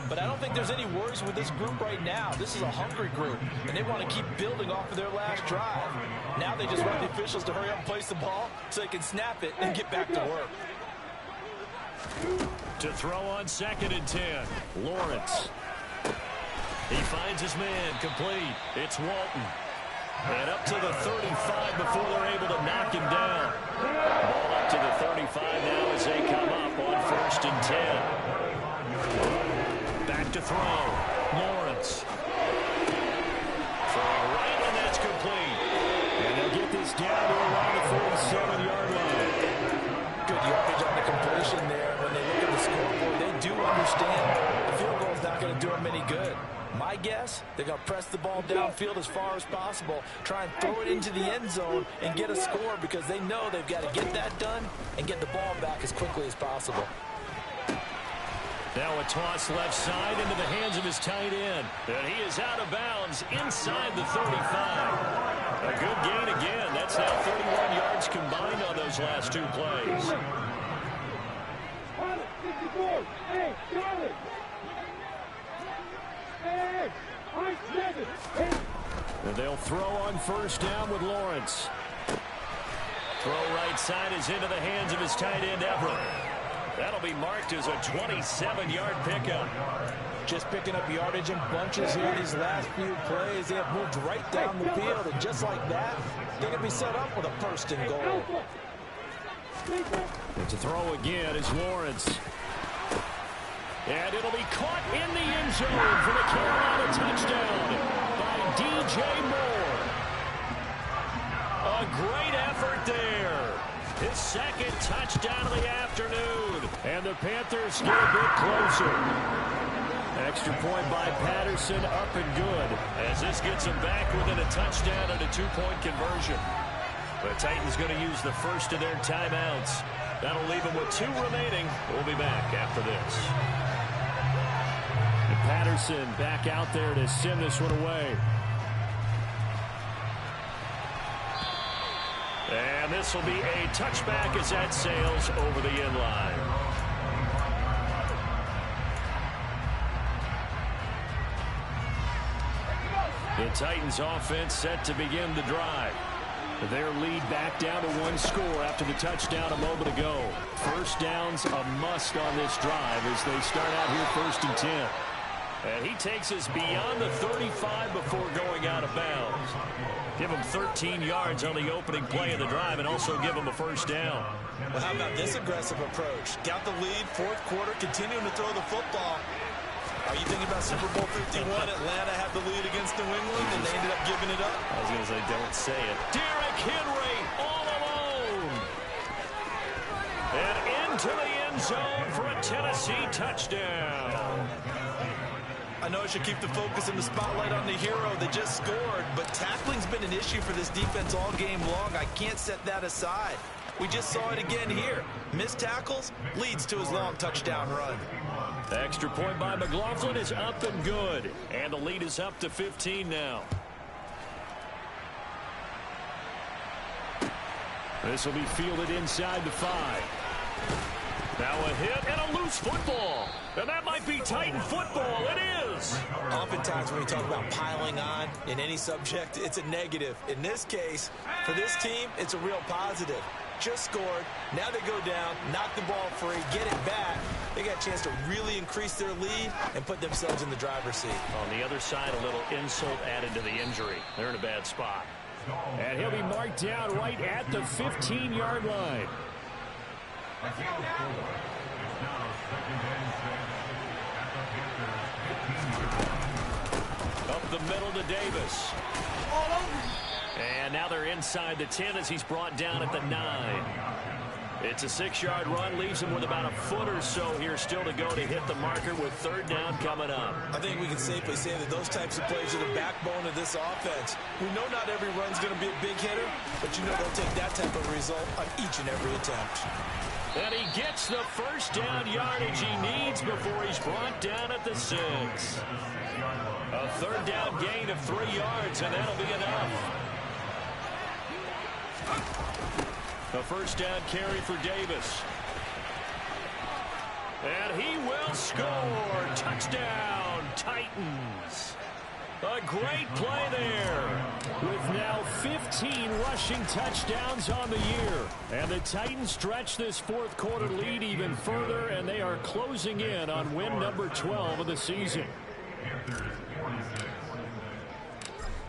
But I don't think there's any worries with this group right now. This is a hungry group, and they want to keep building off of their last drive. Now they just want the officials to hurry up and place the ball so they can snap it and get back to work. To throw on 2nd and 10, Lawrence. He finds his man complete. It's Walton. And up to the 35 before they're able to knock him down. Ball up to the 35 now as they come up on 1st and 10. Back to throw. Lawrence. For a right, and that's complete. And they'll get this down to around the 47-yard line. Good yardage on the completion there. When they look at the scoreboard, they do understand the field goal is not going to do them any good. My guess, they're going to press the ball downfield as far as possible, try and throw it into the end zone and get a score because they know they've got to get that done and get the ball back as quickly as possible. Now a toss left side into the hands of his tight end. And he is out of bounds inside the 35. A good gain again. That's now 31 yards combined on those last two plays. And they'll throw on first down with Lawrence. Throw right side is into the hands of his tight end, Everett. That'll be marked as a 27-yard pickup. Just picking up yardage in bunches here these last few plays. They have moved right down the field, and just like that, they can be set up with a first and goal. And to throw again is Lawrence. And it'll be caught in the end zone for the Carolina touchdown by DJ Moore. A great effort there. His second touchdown of the afternoon. And the Panthers get a bit closer. Extra point by Patterson, up and good. As this gets them back within a touchdown and a two-point conversion. The Titans going to use the first of their timeouts. That'll leave them with 2 remaining. We'll be back after this. And Patterson back out there to send this one away. And this will be a touchback as that sails over the end line. The Titans offense set to begin the drive. Their lead back down to 1 score after the touchdown a moment ago. First down's a must on this drive as they start out here 1st and 10. And he takes us beyond the 35 before going out of bounds. Give him 13 yards on the opening play of the drive and also give him a first down. Well, how about this aggressive approach? Got the lead, 4th quarter, continuing to throw the football. Are you thinking about Super Bowl 51? Atlanta had the lead against New England, and they ended up giving it up. I was going to say, don't say it. Derrick Henry all alone. And into the end zone for a Tennessee touchdown. I know I should keep the focus and the spotlight on the hero that just scored, but tackling's been an issue for this defense all game long. I can't set that aside. We just saw it again here. Missed tackles leads to his long touchdown run. Extra point by McLaughlin is up and good. And the lead is up to 15 now. This will be fielded inside the 5. Now a hit and a loose football. And that might be Titan football. It is. Oftentimes when we talk about piling on in any subject, it's a negative. In this case, for this team, it's a real positive. Just scored. Now they go down, knock the ball free, get it back. They got a chance to really increase their lead and put themselves in the driver's seat. On the other side, a little insult added to the injury. They're in a bad spot. And he'll be marked down right at the 15-yard line. Up the middle to Davis. And now they're inside the 10 as he's brought down at the 9. It's a 6-yard run, leaves him with about a foot or so here still to go to hit the marker with 3rd down coming up. I think we can safely say that those types of plays are the backbone of this offense. We know not every run's going to be a big hitter, but you know they'll take that type of result on each and every attempt. And he gets the first down yardage he needs before he's brought down at the 6. A 3rd down gain of 3 yards, and that'll be enough. A first down carry for Davis. And he will score. Touchdown, Titans. A great play there. With now 15 rushing touchdowns on the year. And the Titans stretch this 4th quarter lead even further, and they are closing in on win number 12 of the season.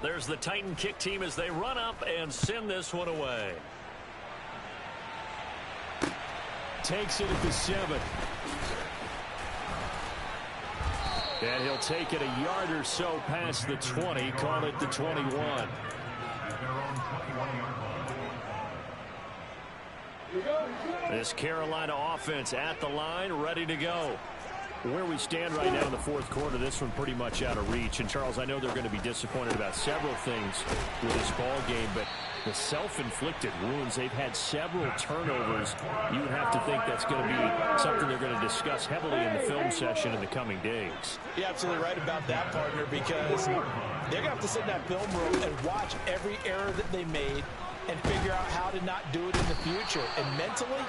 There's the Titan kick team as they run up and send this one away. Takes it at the 7. And he'll take it a yard or so past the 20, call it the 21. This Carolina offense at the line, ready to go. Where we stand right now in the 4th quarter, this one pretty much out of reach. And, Charles, I know they're going to be disappointed about several things with this ball game, but the self-inflicted wounds. They've had several turnovers. You would have to think that's going to be something they're going to discuss heavily in the film session in the coming days. You're absolutely right about that, partner, because they're going to have to sit in that film room and watch every error that they made and figure out how to not do it in the future. And mentally,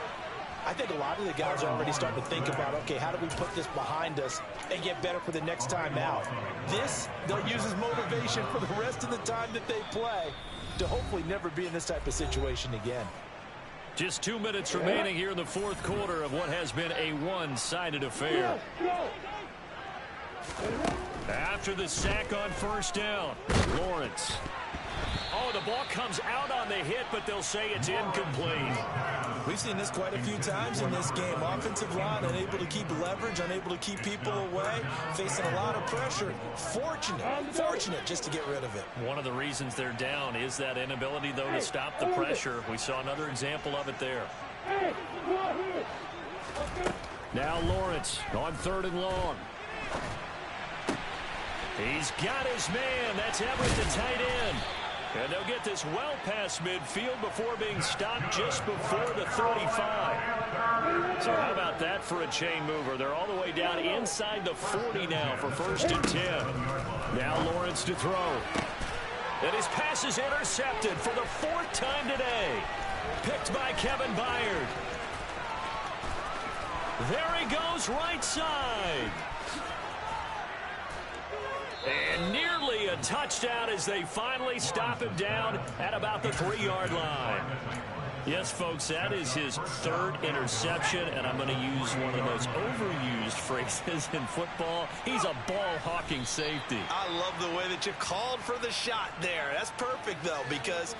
I think a lot of the guys are already starting to think about, okay, how do we put this behind us and get better for the next time out? This, they'll use as motivation for the rest of the time that they play to hopefully never be in this type of situation again. Just 2 minutes remaining here in the fourth quarter of what has been a one-sided affair. After the sack on first down, Lawrence. Oh, the ball comes out on the hit, but they'll say it's incomplete. We've seen this quite a few times in this game. Offensive line unable to keep leverage, unable to keep people away, facing a lot of pressure. Fortunate just to get rid of it. One of the reasons they're down is that inability, though, to stop the pressure. We saw another example of it there. Now Lawrence on 3rd and long. He's got his man. That's Everett, the tight end. And they'll get this well past midfield before being stopped just before the 35. So how about that for a chain mover? They're all the way down inside the 40 now for 1st and 10. Now Lawrence to throw. And his pass is intercepted for the 4th time today. Picked by Kevin Byard. There he goes, right side. And nearly a touchdown as they finally stop him down at about the 3-yard line. Yes, folks, that is his 3rd interception, and I'm going to use one of the most overused phrases in football. He's a ball-hawking safety. I love the way that you called for the shot there. That's perfect, though, because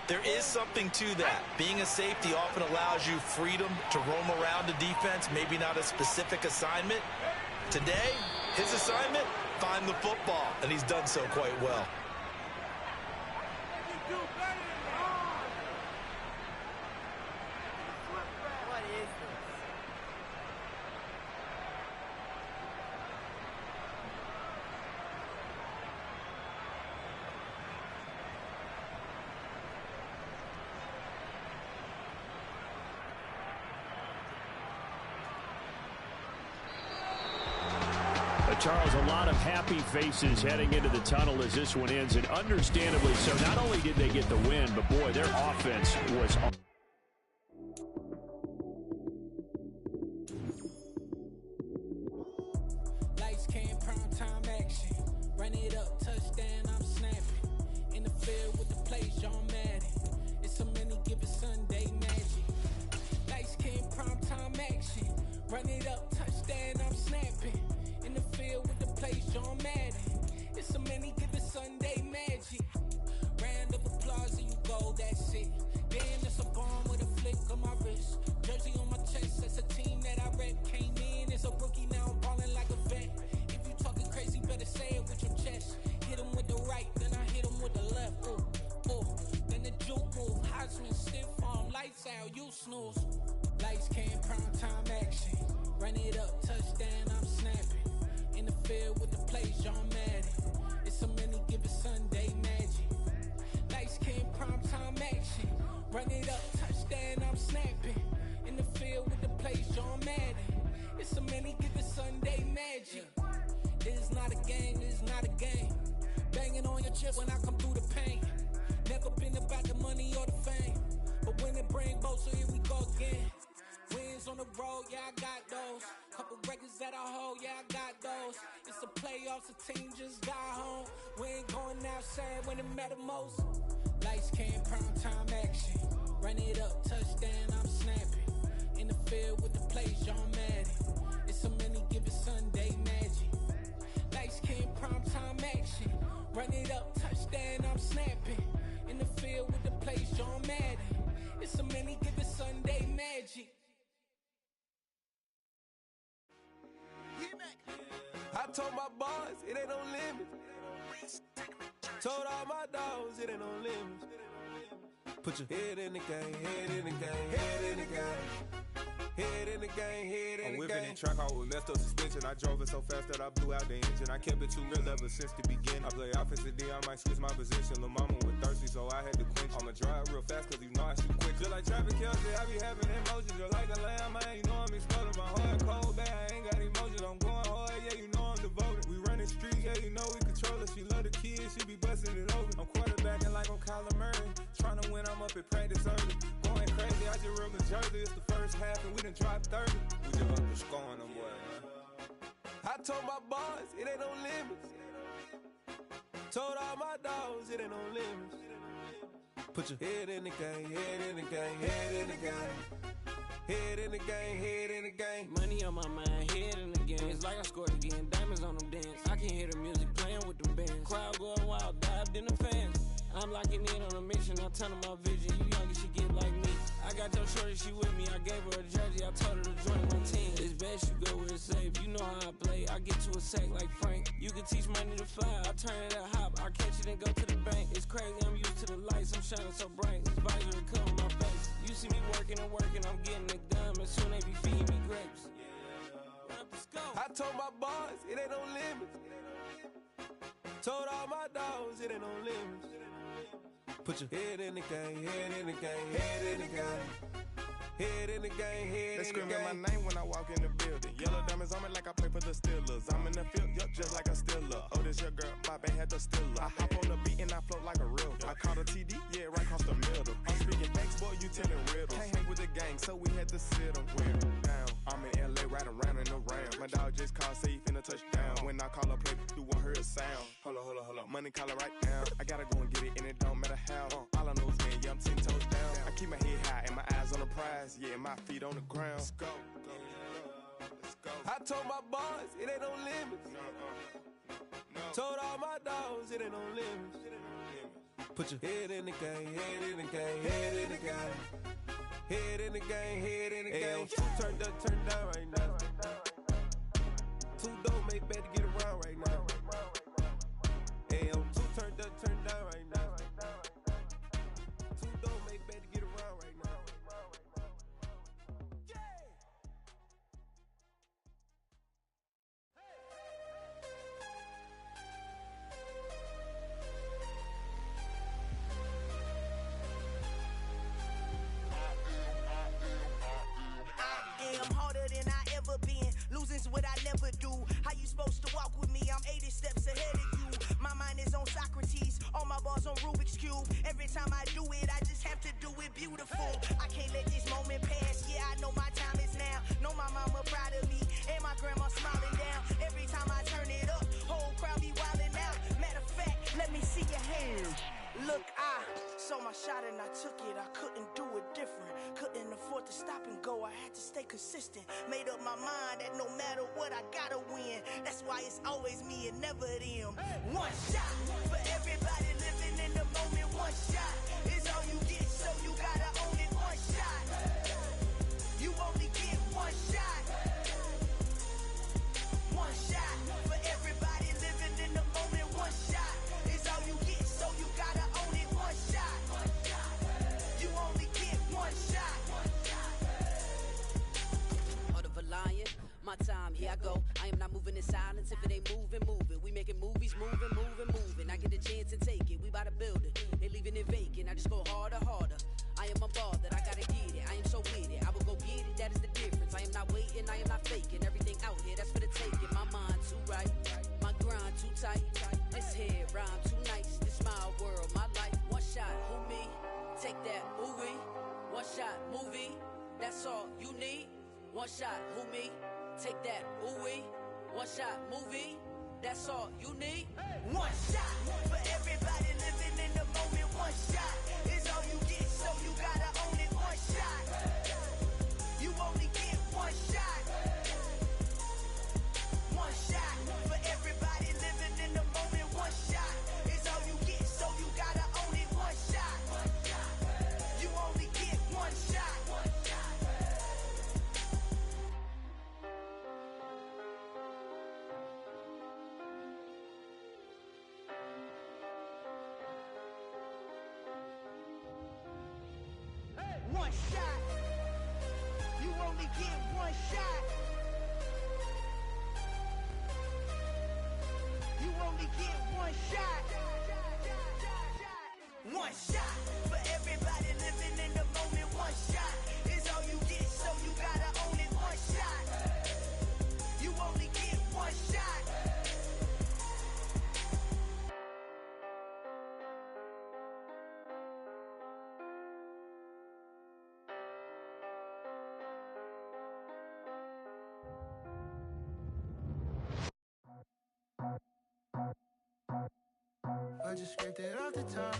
there is something to that. Being a safety often allows you freedom to roam around the defense, maybe not a specific assignment. Today, his assignment, find the football, and he's done so quite well. Charles, a lot of happy faces heading into the tunnel as this one ends, and understandably so. Not only did they get the win, but boy, their offense was on. Lights came, prime time action. Run it up, touchdown, I'm snapping. In the field with the plays, John Madden. It's a many given Sunday magic. Lights came, prime time action. Run it up, touchdown, I'm snapping. In the field with the plays, John Madden. It's a many given Sunday magic. Round of applause and you go, that's it. Damn, it's a bomb with a flick on my wrist. Jersey on my chest, that's a team that I rep. Came in as a rookie, now I'm balling like a vet. If you talking crazy, better say it with your chest. Hit him with the right, then I hit him with the left. Ooh, ooh. Then the juke move, Heisman, stiff arm, lights out, you snooze. Lights came, prime time action. Run it up, touchdown, I'm snapping. In the field with the plays, John Madden. It's a many given Sunday magic. Lights came, prime time action. Run it up, touchdown, I'm snapping. In the field with the plays, John Madden. It's a many given Sunday magic. This is not a game, this is not a game. Banging on your chest when I come through the pain. Never been about the money or the fame. But when it bring both, so here we go again. Wins on the road, yeah, I got those. Couple records that I hold, yeah, I got those. It's the playoffs, the team just got home. We ain't going outside when it matter most. Lights came, prime time action. Run it up, touchdown, I'm snapping. In the field with the plays, John Madden. It's a many given Sunday magic. Lights came, prime time action. Run it up, touchdown, I'm snapping. In the field with the plays, John Madden. It's a many given Sunday magic. I told my boys it ain't no limit. Told all my dogs it ain't no limit. Put your head in the game, head in the game, head in the game. Head in the game, head in the game. I'm whipping in track out with messed up suspension. I drove it so fast that I blew out the engine. I kept it too real ever since the beginning. I play offensive D, I might switch my position. Lil' mama was thirsty, so I had to quench. I'm a drive real fast cause you know I shoot quick. Just like traffic Kelsey, I be having emotions. Just like a lamb, man, you know I'm exploding. My heart cold, bad, I ain't got emotions. I'm going hard, yeah, you know I'm devoted. We running streets, yeah, you know we control it. She love the kids, she be busting it over. I'm quarterbacking like I'm Kyler Murray. Trying to win, I'm up at practice early. Going crazy, I just ripped the jersey. It's the first half and we done dropped 30. We just up the scoring them, boy, man. I told my boys, it ain't no limits. Told all my dogs, it ain't no limits. Put your head in the game, head in the game, head in the game. Head in the game, head in the game. Money on my mind, head in the game. It's like I scored again, diamonds on them dance. I can hear the music playing with them bands. Crowd going wild, dived in the fans. I'm locking in on a mission, I'm telling my vision. You young, she get like me. I got your shorty, she with me. I gave her a jersey, I told her to join my team. It's best you go where it's safe. You know how I play. I get to a sack like Frank. You can teach money to fly. I turn it a hop. I catch it and go to the bank. It's crazy, I'm used to the lights. I'm shining so bright. This visor will cover my face. You see me working and working. I'm getting it done. And soon they be feeding me grapes. I told my boys, it ain't no limits. Told all my dogs, it ain't no limits. Put your head in the game, head in the game, head in the game. Head in the game, head in the game. They screaming my name when I walk in the building. Yellow diamonds on me like I play for the Steelers. I'm in the field, yup, just like a Steeler. Oh, this your girl, my band had the Steeler. I hop on the beat and I float like a river. I caught a TD, yeah, right across the middle. I'm speaking thanks, boy, you telling riddles. Can't hang with the gang, so we had to sit them down. I'm in LA, right around and around. My dog just called, say he finna touchdown. When I call a play, you won't hear a sound. Hold up, money calling right now. I gotta go and get it, and it don't matter how. All I know is, man, yeah, I'm 10 toes down. I keep my head high and my eyes on the prize. Yeah, my feet on the ground. Let's go. Let's go. I told my boys, it ain't no limits. No. Told all my dogs, it ain't no limits. Put your head in the game, head in the game, head in the game. Head in the game, head in the game. Turned up, turned down right now. Too dope, make better get around right now. Hey, I'm too turned up, turned down right now. Too dope, make better get around right now. Losing's what I never do. How you supposed to walk with me? I'm 80 steps ahead of you. My mind is on Socrates, all my balls on Rubik's Cube. Every time I do it, I just have to do it beautiful. I can't let this moment pass. Yeah, I know my time is now. Know my mama proud of me, and my grandma smiling down. Every time I turn it up, whole crowd be wildin' out. Matter of fact, let me see your hands. Look, I saw my shot and I took it. I couldn't do it different. Couldn't afford to stop and go. I had to stay consistent. Made up my mind that no matter what, I gotta win. That's why it's always me and never them. One shot for everybody living in the moment. One shot is all you get, so you gotta own it. One shot. You only get one shot. One shot for everybody living in the moment. One shot is all you get, so you gotta own it. One shot. You only get one shot. Heart of a lion, my time, here I go. I am not moving in silence. If it ain't moving, moving. We making movies, moving, moving, moving. I get a chance to take it. We bout to build it. They leaving it vacant. I just go harder, harder. I am a ball that I gotta get it. I am so with it. I will go get it. That is the difference. I am not waiting. I am not faking. Everything out here, that's for the taking. My mind too right. My grind too tight. This head rhyme too nice. This my world, my life. One shot, who me? Take that, ooh-wee. One shot, movie. That's all you need. One shot, who me? Take that, ooh-wee. One shot, movie. That's all you need. One shot for everybody living in the moment. One shot is all you get, so you gotta own it. One shot. You only get one shot. One shot for everybody living in the moment. One shot is all you get, so you gotta own it. One shot. You only get one shot. One shot. You only get one shot. You only get one shot. One shot for everybody living in the moment. One shot is all you get, so you gotta own it. One shot, you only get one shot. I just scraped it off the top.